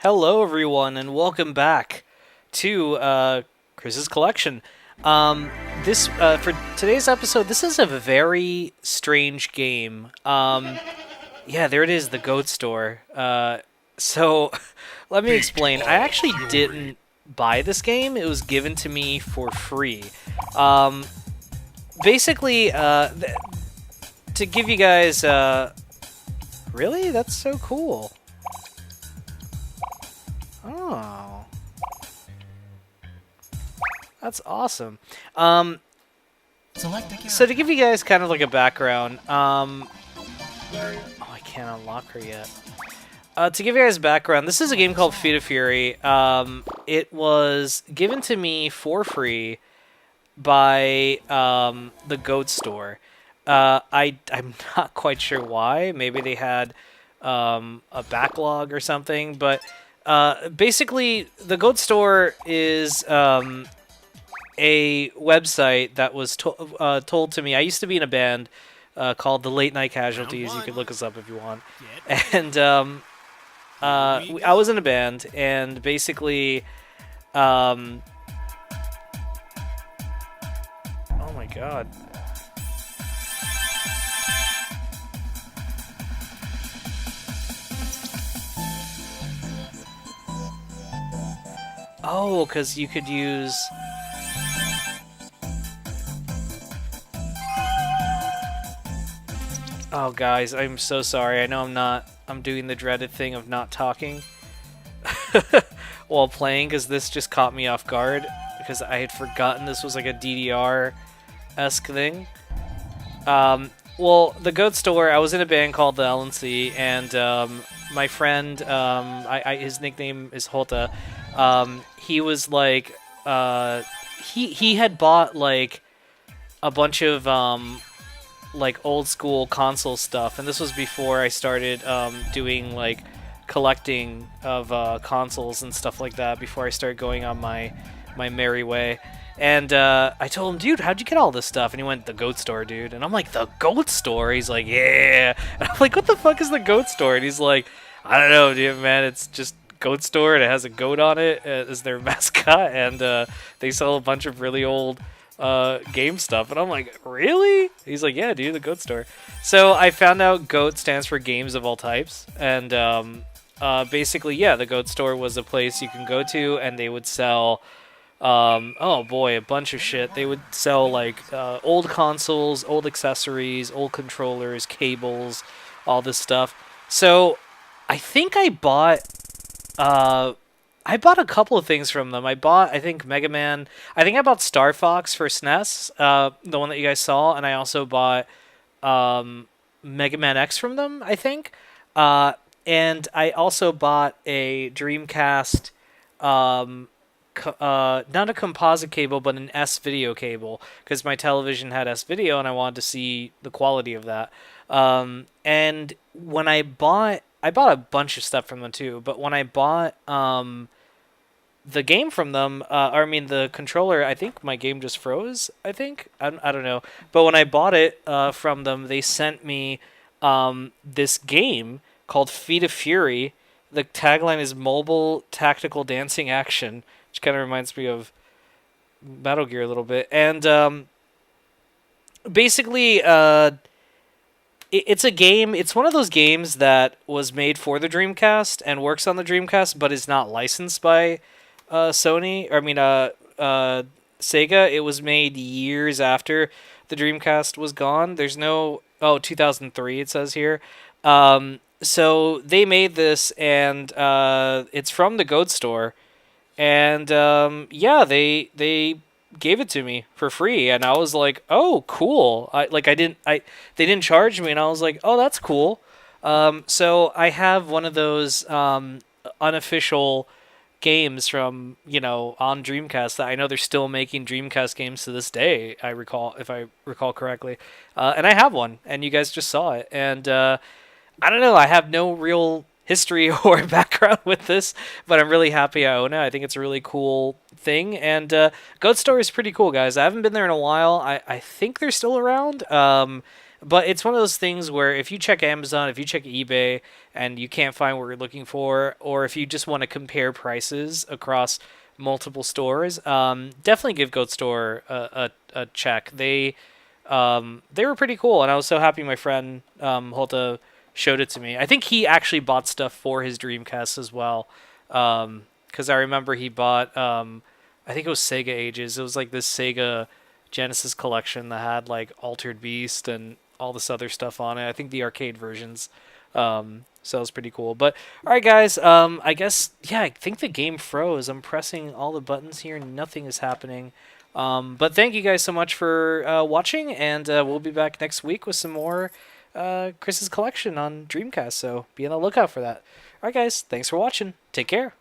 Hello, everyone, and welcome back to Chris's collection. This for today's episode, this is a very strange game. Yeah, there it is, the Goat Store. So let me explain. I actually didn't buy this game; it was given to me for free. Um, basically, to give you guys, really, that's so cool. Oh. That's awesome. So to give you guys kind of like a background, oh, I can't unlock her yet. To give you guys background, this is a game called Feet of Fury. It was given to me for free by the Goat Store. I'm not quite sure why. Maybe they had a backlog or something, but basically, the Goat Store is a website that was told to me. I used to be in a band called the Late Night Casualties. You could look us up if you want. And I was in a band, and basically, oh my god. Oh, because you could use... Oh, guys, I'm so sorry. I know I'm doing the dreaded thing of not talking while playing, because this just caught me off guard, because I had forgotten this was like a DDR-esque thing. Well, the Goat Store, I was in a band called the LNC, and my friend, his nickname is Holta. He was like, he had bought like a bunch of like old school console stuff, and this was before I started doing like collecting of consoles and stuff like that. Before I started going on my merry way. And I told him, dude, how'd you get all this stuff? And he went, the Goat Store, dude. And I'm like, the Goat Store? He's like, yeah. And I'm like, what the fuck is the Goat Store? And he's like, I don't know, dude, man. It's just Goat Store, and it has a goat on it as their mascot. And they sell a bunch of really old game stuff. And I'm like, really? He's like, yeah, dude, the Goat Store. So I found out GOAT stands for games of all types. And basically, yeah, the Goat Store was a place you can go to, and they would sell... oh boy, a bunch of shit. They would sell like old consoles, old accessories, old controllers, cables, all this stuff. So I think I bought a couple of things from them. I bought, I think, Mega Man. I think I bought Star Fox for SNES, the one that you guys saw, and I also bought Mega Man X from them, I think. And I also bought a Dreamcast not a composite cable, but an S-video cable, because my television had S-video, and I wanted to see the quality of that. And when I bought a bunch of stuff from them too, but when I bought the game from them, or I mean the controller, I think my game just froze, I think. I don't know. But when I bought it from them, they sent me this game called Feet of Fury. The tagline is Mobile Tactical Dancing Action, which kind of reminds me of Metal Gear a little bit. And basically, it's a game. It's one of those games that was made for the Dreamcast and works on the Dreamcast, but is not licensed by Sony. Or I mean, Sega. It was made years after the Dreamcast was gone. There's no... Oh, 2003 it says here. So they made this, and it's from the Goat Store. And yeah, they gave it to me for free, and I was like, "Oh, cool!" They didn't charge me, and I was like, "Oh, that's cool." So I have one of those unofficial games from on Dreamcast that I know they're still making Dreamcast games to this day. If I recall correctly, and I have one, and you guys just saw it, and I don't know. I have no real history or background with this, but I'm really happy I own it. I think it's a really cool thing, and Goat Store is pretty cool, guys. I haven't been there in a while. I think they're still around. But it's one of those things where if you check Amazon, if you check eBay, and you can't find what you're looking for, or if you just want to compare prices across multiple stores, definitely give Goat Store a check. They were pretty cool, and I was so happy my friend Holta showed it to me. I think he actually bought stuff for his Dreamcast as well, because I remember he bought I think it was Sega Ages. It was like this Sega Genesis collection that had like Altered Beast and all this other stuff on it. I think the arcade versions. So it was pretty cool. But all right, guys. I guess yeah. I think the game froze. I'm pressing all the buttons here. Nothing is happening. But thank you guys so much for watching, and we'll be back next week with some more Chris's collection on Dreamcast. So be on the lookout for that. All right, guys. Thanks for watching. Take care.